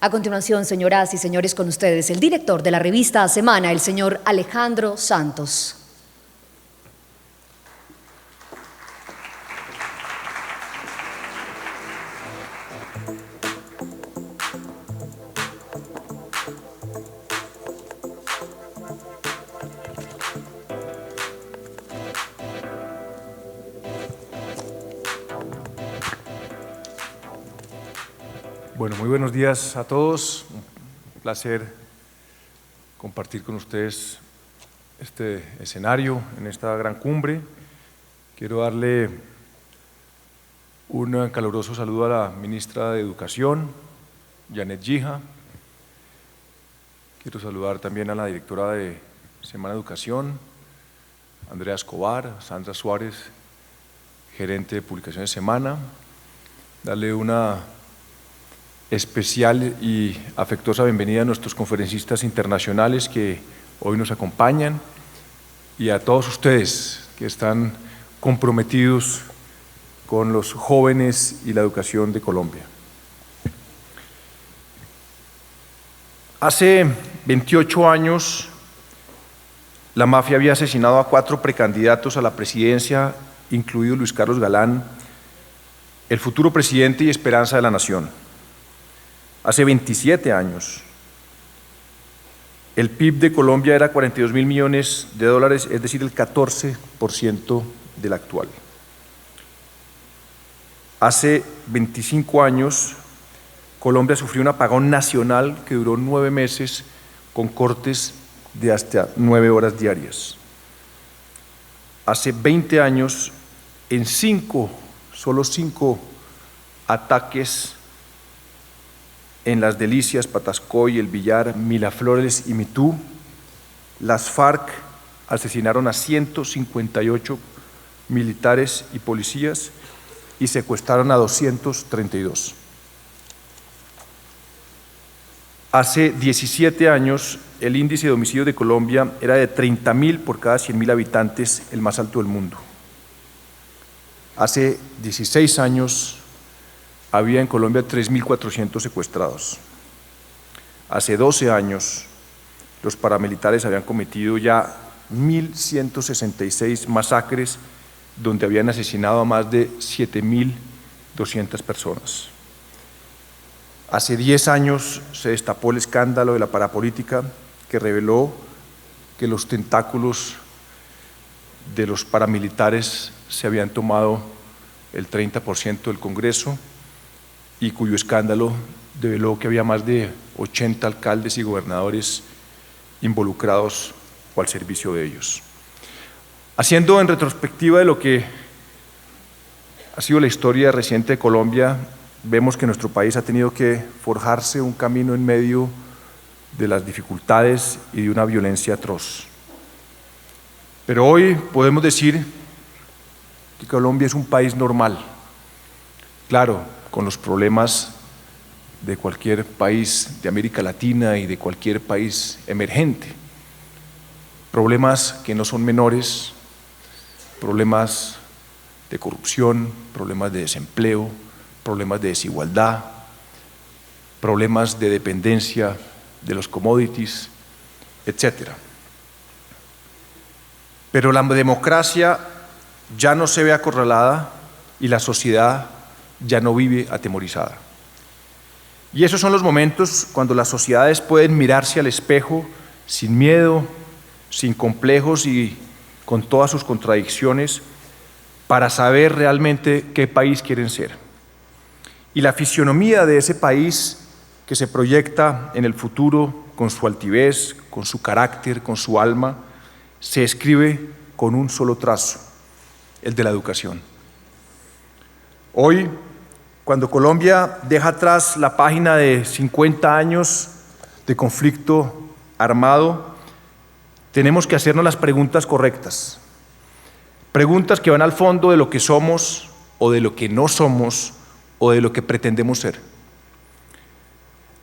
A continuación, señoras y señores, con ustedes el director de la revista Semana, el señor Alejandro Santos. Bueno, muy buenos días a todos. Un placer compartir con ustedes este escenario en esta gran cumbre. Quiero darle un caluroso saludo a la ministra de Educación, Janet Gija. Quiero saludar también a la directora de Semana Educación, Andrea Escobar, Sandra Suárez, gerente de Publicaciones Semana. Darle una especial y afectuosa bienvenida a nuestros conferencistas internacionales que hoy nos acompañan y a todos ustedes que están comprometidos con los jóvenes y la educación de Colombia. Hace 28 años, la mafia había asesinado a 4 precandidatos a la presidencia, incluido Luis Carlos Galán, el futuro presidente y esperanza de la nación. Hace 27 años, el PIB de Colombia era 42.000 millones de dólares, es decir, el 14% del actual. Hace 25 años, Colombia sufrió un apagón nacional que duró 9 meses con cortes de hasta 9 horas diarias. Hace 20 años, en solo 5 ataques en Las Delicias, Patascoy, El Villar, Miraflores y Mitú, las FARC asesinaron a 158 militares y policías y secuestraron a 232. Hace 17 años, el índice de homicidio de Colombia era de 30.000 por cada 100.000 habitantes, el más alto del mundo. Hace 16 años, había en Colombia 3.400 secuestrados. Hace 12 años, los paramilitares habían cometido ya 1.166 masacres donde habían asesinado a más de 7.200 personas. Hace 10 años se destapó el escándalo de la parapolítica que reveló que los tentáculos de los paramilitares se habían tomado el 30% del Congreso y cuyo escándalo develó que había más de 80 alcaldes y gobernadores involucrados o al servicio de ellos. Haciendo en retrospectiva de lo que ha sido la historia reciente de Colombia, vemos que nuestro país ha tenido que forjarse un camino en medio de las dificultades y de una violencia atroz. Pero hoy podemos decir que Colombia es un país normal, claro, con los problemas de cualquier país de América Latina y de cualquier país emergente. Problemas que no son menores, problemas de corrupción, problemas de desempleo, problemas de desigualdad, problemas de dependencia de los commodities, etc. Pero la democracia ya no se ve acorralada y la sociedad ya no vive atemorizada. Y esos son los momentos cuando las sociedades pueden mirarse al espejo sin miedo, sin complejos y con todas sus contradicciones para saber realmente qué país quieren ser. Y la fisionomía de ese país que se proyecta en el futuro con su altivez, con su carácter, con su alma, se escribe con un solo trazo, el de la educación. Hoy, cuando Colombia deja atrás la página de 50 años de conflicto armado, tenemos que hacernos las preguntas correctas. Preguntas que van al fondo de lo que somos o de lo que no somos o de lo que pretendemos ser.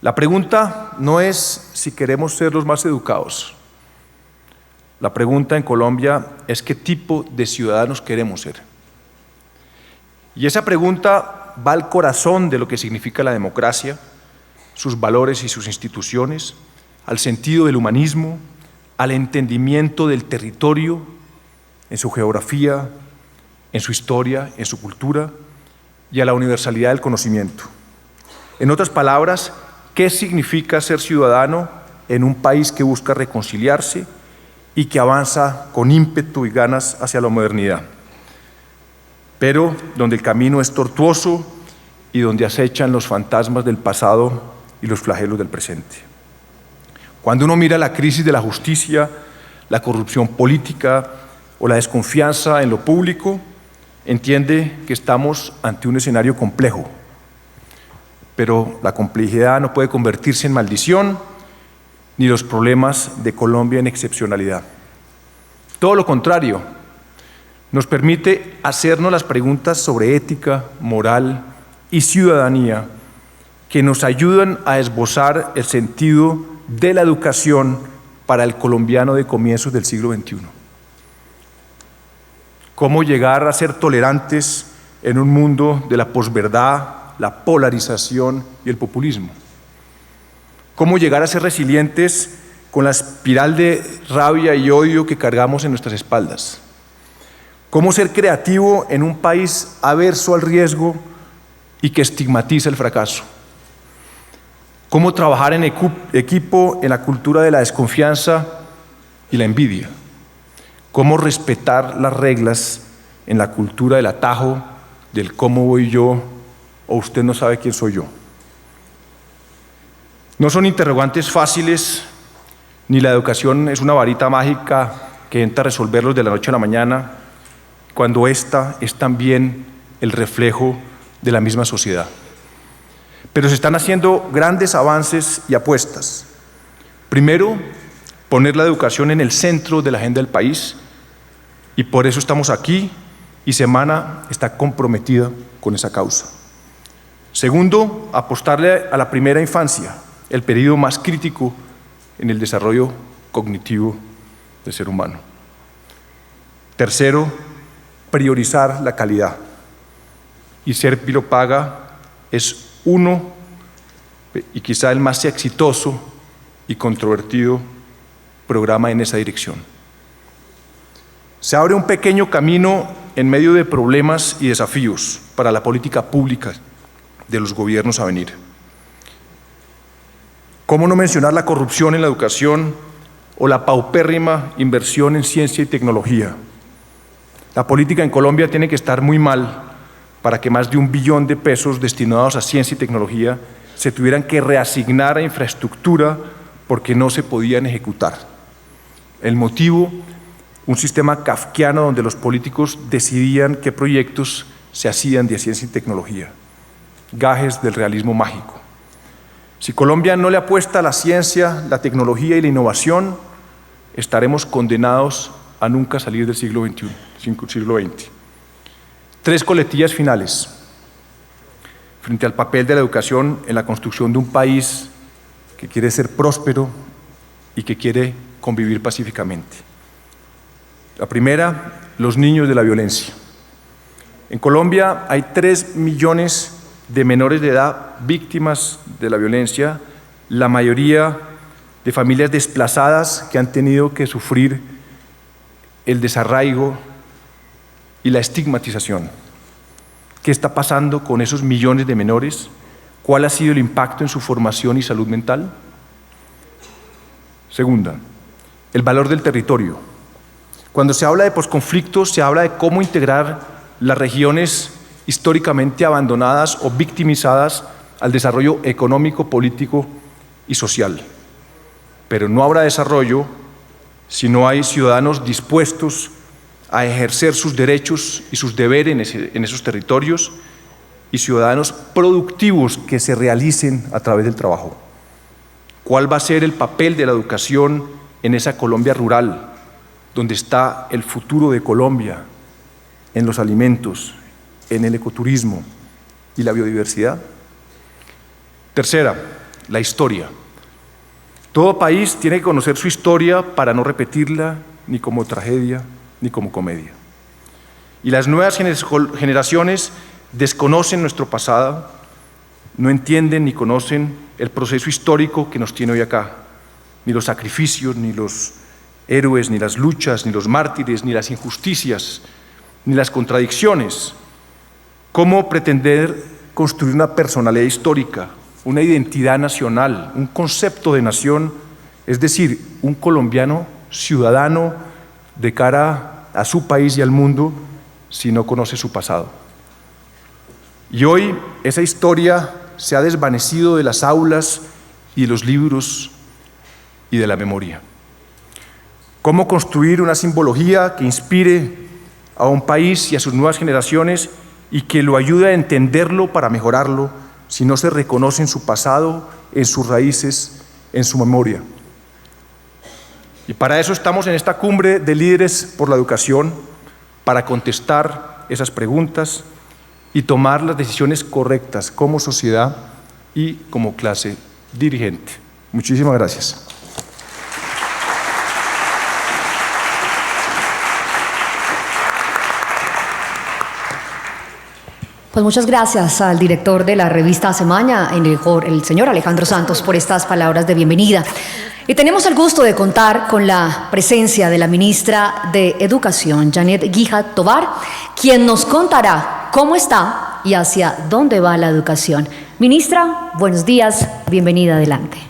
La pregunta no es si queremos ser los más educados. La pregunta en Colombia es qué tipo de ciudadanos queremos ser. Y esa pregunta va al corazón de lo que significa la democracia, sus valores y sus instituciones, al sentido del humanismo, al entendimiento del territorio, en su geografía, en su historia, en su cultura y a la universalidad del conocimiento. En otras palabras, ¿qué significa ser ciudadano en un país que busca reconciliarse y que avanza con ímpetu y ganas hacia la modernidad, pero donde el camino es tortuoso y donde acechan los fantasmas del pasado y los flagelos del presente? Cuando uno mira la crisis de la justicia, la corrupción política o la desconfianza en lo público, entiende que estamos ante un escenario complejo, pero la complejidad no puede convertirse en maldición ni los problemas de Colombia en excepcionalidad. Todo lo contrario, nos permite hacernos las preguntas sobre ética, moral y ciudadanía que nos ayudan a esbozar el sentido de la educación para el colombiano de comienzos del siglo XXI. Cómo llegar a ser tolerantes en un mundo de la posverdad, la polarización y el populismo. Cómo llegar a ser resilientes con la espiral de rabia y odio que cargamos en nuestras espaldas. Cómo ser creativo en un país averso al riesgo y que estigmatiza el fracaso. Cómo trabajar en equipo en la cultura de la desconfianza y la envidia. Cómo respetar las reglas en la cultura del atajo, del cómo voy yo o usted no sabe quién soy yo. No son interrogantes fáciles, ni la educación es una varita mágica que entra a resolverlos de la noche a la mañana, cuando esta es también el reflejo de la misma sociedad. Pero se están haciendo grandes avances y apuestas. Primero, poner la educación en el centro de la agenda del país, y por eso estamos aquí, y Semana está comprometida con esa causa. Segundo, apostarle a la primera infancia, el periodo más crítico en el desarrollo cognitivo del ser humano. Tercero, priorizar la calidad. Y Serpilo Paga es uno, y quizá el más exitoso y controvertido programa en esa dirección. Se abre un pequeño camino en medio de problemas y desafíos para la política pública de los gobiernos a venir. ¿Cómo no mencionar la corrupción en la educación o la paupérrima inversión en ciencia y tecnología? La política en Colombia tiene que estar muy mal para que más de 1 billón de pesos destinados a ciencia y tecnología se tuvieran que reasignar a infraestructura porque no se podían ejecutar. El motivo, un sistema kafkiano donde los políticos decidían qué proyectos se hacían de ciencia y tecnología. Gajes del realismo mágico. Si Colombia no le apuesta a la ciencia, la tecnología y la innovación, estaremos condenados a nunca salir del siglo XXI, siglo XX. 3 coletillas finales frente al papel de la educación en la construcción de un país que quiere ser próspero y que quiere convivir pacíficamente. La primera, los niños de la violencia. En Colombia hay 3 millones de menores de edad víctimas de la violencia, la mayoría de familias desplazadas que han tenido que sufrir el desarraigo y la estigmatización. ¿Qué está pasando con esos millones de menores? ¿Cuál ha sido el impacto en su formación y salud mental? Segunda, el valor del territorio. Cuando se habla de posconflictos, se habla de cómo integrar las regiones históricamente abandonadas o victimizadas al desarrollo económico, político y social. Pero no habrá desarrollo si no hay ciudadanos dispuestos a ejercer sus derechos y sus deberes en esos territorios y ciudadanos productivos que se realicen a través del trabajo. ¿Cuál va a ser el papel de la educación en esa Colombia rural, donde está el futuro de Colombia, en los alimentos, en el ecoturismo y la biodiversidad? Tercera, la historia. Todo país tiene que conocer su historia para no repetirla ni como tragedia ni como comedia. Y las nuevas generaciones desconocen nuestro pasado, no entienden ni conocen el proceso histórico que nos tiene hoy acá, ni los sacrificios, ni los héroes, ni las luchas, ni los mártires, ni las injusticias, ni las contradicciones. ¿Cómo pretender construir una personalidad histórica, una identidad nacional, un concepto de nación, es decir, un colombiano ciudadano de cara a su país y al mundo, si no conoce su pasado? Y hoy esa historia se ha desvanecido de las aulas y de los libros y de la memoria. ¿Cómo construir una simbología que inspire a un país y a sus nuevas generaciones y que lo ayude a entenderlo para mejorarlo si no se reconoce en su pasado, en sus raíces, en su memoria? Y para eso estamos en esta cumbre de líderes por la educación, para contestar esas preguntas y tomar las decisiones correctas como sociedad y como clase dirigente. Muchísimas gracias. Pues muchas gracias al director de la revista Semana, el señor Alejandro Santos, por estas palabras de bienvenida. Y tenemos el gusto de contar con la presencia de la ministra de Educación, Janet Guíjar Tovar, quien nos contará cómo está y hacia dónde va la educación. Ministra, buenos días, bienvenida, adelante.